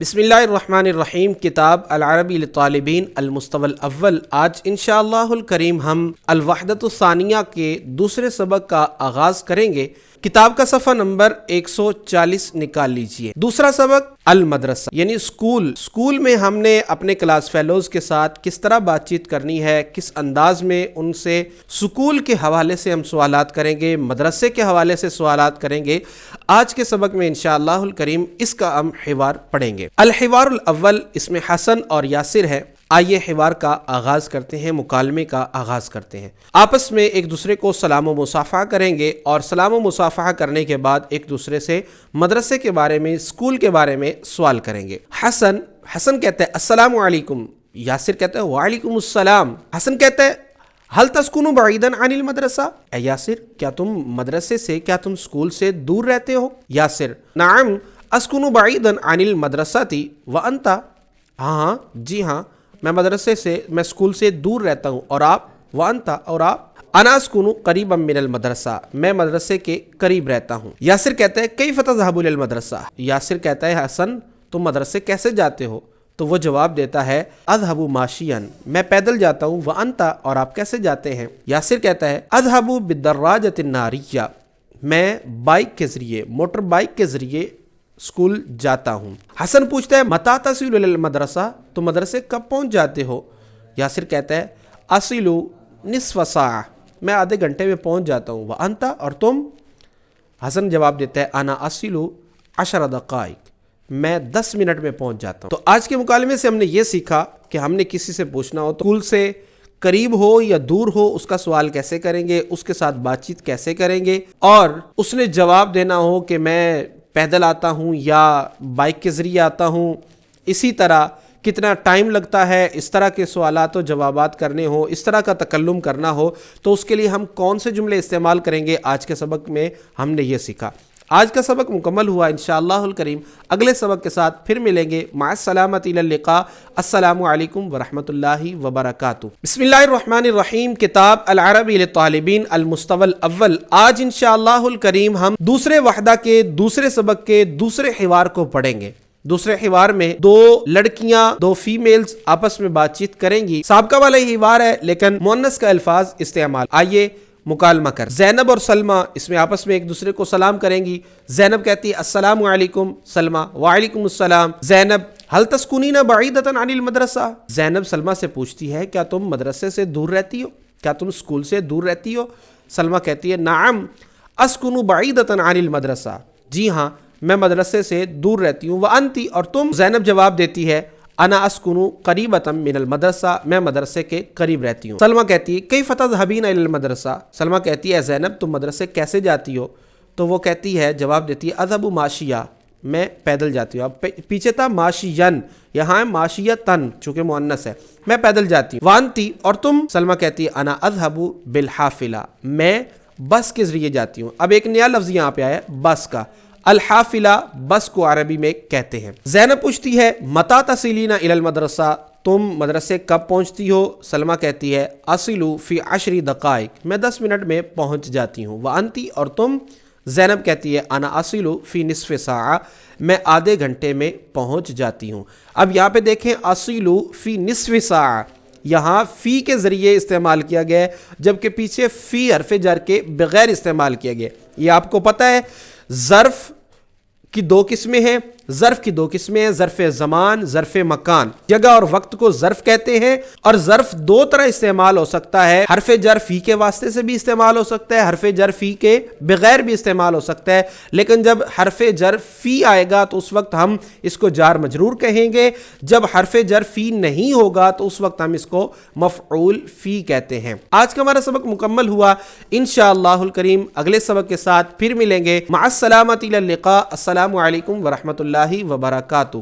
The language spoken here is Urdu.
بسم اللہ الرحمن الرحیم۔ کتاب العربی للطالبین المستوى الاول۔ آج انشاءاللہ الکریم ہم الوحدۃ الثانیہ کے دوسرے سبق کا آغاز کریں گے۔ کتاب کا صفحہ نمبر 140 نکال لیجئے۔ دوسرا سبق المدرسہ یعنی اسکول میں ہم نے اپنے کلاس فیلوز کے ساتھ کس طرح بات چیت کرنی ہے، کس انداز میں ان سے اسکول کے حوالے سے ہم سوالات کریں گے، مدرسے کے حوالے سے سوالات کریں گے۔ آج کے سبق میں انشاءاللہ الکریم اس کا ہم حوار پڑھیں گے۔ الحوار الاول، اس میں حسن اور یاسر ہے۔ آئیے حوار کا آغاز کرتے ہیں، مکالمے کا آغاز کرتے ہیں۔ آپس میں ایک دوسرے کو سلام و مصافحہ کریں گے اور سلام و مصافحہ کرنے کے بعد ایک دوسرے سے مدرسے کے بارے میں، اسکول کے بارے میں سوال کریں گے۔ حسن کہتا ہے السلام علیکم، یاسر کہتا ہے وعلیکم السلام۔ حسن کہتا ہے حل تسکن بعیدا عن المدرسہ، اے یاسر کیا تم مدرسے سے، کیا تم اسکول سے دور رہتے ہو؟ یاسر نعم اسکن بعیدا عن المدرسہ وانت، ہاں جی ہاں میں مدرسے سے، میں اسکول سے دور رہتا ہوں، اور آپ؟ وانت، اور آپ؟ انا اسکن قریبا من المدرسہ، میں مدرسے کے قریب رہتا ہوں۔ یاسر کہتا ہے کیف تذهب الى المدرسہ، یاسر کہتا ہے حسن تم مدرسے کیسے جاتے ہو؟ تو وہ جواب دیتا ہے اذهب ماشیا، میں پیدل جاتا ہوں۔ وانت، اور آپ کیسے جاتے ہیں؟ یاسر کہتا ہے اذهب بالدراجۃ الناریہ، میں بائک کے ذریعے، موٹر بائک کے ذریعے اسکول جاتا ہوں۔ حسن پوچھتا ہے متی تصل الی المدرسہ، تو مدرسے کب پہنچ جاتے ہو؟ یاسر کہتا ہے اصل نصف ساعہ، میں آدھے گھنٹے میں پہنچ جاتا ہوں۔ وانت، اور تم؟ حسن جواب دیتا ہے انا اصل 10 دقائق، میں 10 منٹ میں پہنچ جاتا ہوں۔ تو آج کے مکالمے سے ہم نے یہ سیکھا کہ ہم نے کسی سے پوچھنا ہو تو اسکول سے قریب ہو یا دور ہو، اس کا سوال کیسے کریں گے، اس کے ساتھ بات چیت کیسے کریں گے، اور اس نے جواب دینا ہو کہ میں پیدل آتا ہوں یا بائک کے ذریعے آتا ہوں، اسی طرح کتنا ٹائم لگتا ہے، اس طرح کے سوالات و جوابات کرنے ہو، اس طرح کا تکلم کرنا ہو، تو اس کے لیے ہم کون سے جملے استعمال کریں گے، آج کے سبق میں ہم نے یہ سیکھا۔ آج کا سبق مکمل ہوا، انشاءاللہ الکریم اگلے سبق کے ساتھ پھر ملیں گے۔ مع السلامۃ الی اللقاء، السلام علیکم ورحمۃ اللہ وبرکاتہ۔ بسم اللہ الرحمن الرحیم۔ کتاب العربی للطالبین المستوى الاول۔ آج انشاءاللہ الکریم ہم دوسرے وحدہ کے دوسرے سبق کے دوسرے حوار کو پڑھیں گے۔ دوسرے حوار میں دو لڑکیاں، دو فیمیلز آپس میں بات چیت کریں گی۔ سابقہ والا ہی حوار ہے لیکن مؤنث کا الفاظ استعمال۔ آئیے مکالمہ کر۔ زینب اور سلمہ اس میں آپس میں ایک دوسرے کو سلام کریں گی۔ زینب کہتی ہے السلام علیکم، سلمہ وعلیکم السلام۔ زینب حل تسکنین بعیدۃ عن المدرسہ، زینب سلمہ سے پوچھتی ہے کیا تم مدرسے سے دور رہتی ہو، کیا تم اسکول سے دور رہتی ہو؟ سلمہ کہتی ہے نعم اسکن بعیدۃ عن المدرسہ، جی ہاں میں مدرسے سے دور رہتی ہوں۔ وانتی، اور تم؟ زینب جواب دیتی ہے انا اسکن قریبا من المدرسہ، میں مدرسے کے قریب رہتی ہوں۔ سلمہ کہتی ہے کیف تذهبین الی المدرسہ، سلمہ کہتی ہے زینب تم مدرسے کیسے جاتی ہو؟ تو وہ کہتی ہے، جواب دیتی ہے اذهب ماشیا، میں پیدل جاتی ہوں۔ اب پیچھے تھا ماشین، یہاں ہے ماشیتن چونکہ مؤنث ہے، میں پیدل جاتی ہوں۔ وانتی، اور تم؟ سلمہ کہتی ہے انا اذهب بالحافلہ، میں بس کے ذریعے جاتی ہوں۔ اب ایک نیا لفظ یہاں پہ آیا بس کا، الحافلہ بس کو عربی میں کہتے ہیں۔ زینب پوچھتی ہے متی تصلین الی المدرسہ، تم مدرسے کب پہنچتی ہو؟ سلمہ کہتی ہے اصل فی 10 دقائق، میں 10 منٹ میں پہنچ جاتی ہوں۔ وانتی، اور تم؟ زینب کہتی ہے انا اصل فی نصف ساعہ، میں آدھے گھنٹے میں پہنچ جاتی ہوں۔ اب یہاں پہ دیکھیں اصل فی نصف ساعہ، یہاں فی کے ذریعے استعمال کیا گیا ہے جبکہ پیچھے فی حرف جر کے بغیر استعمال کیا گیا۔ یہ آپ کو پتہ ہے ظرف کی دو قسمیں ہیں، ظرف کی دو قسمیں ہیں، ظرف زمان، ظرف مکان۔ جگہ اور وقت کو ظرف کہتے ہیں، اور ظرف دو طرح استعمال ہو سکتا ہے، حرف جر فی کے واسطے سے بھی استعمال ہو سکتا ہے، حرف جر فی کے بغیر بھی استعمال ہو سکتا ہے، لیکن جب حرف جر فی آئے گا تو اس وقت ہم اس کو جار مجرور کہیں گے، جب حرف جر فی نہیں ہوگا تو اس وقت ہم اس کو مفعول فی کہتے ہیں۔ آج کا ہمارا سبق مکمل ہوا، انشاءاللہ الکریم اگلے سبق کے ساتھ پھر ملیں گے۔ مع السلامۃ الی اللقاء، السلام علیکم ورحمۃ اللہ وبرکاتہ۔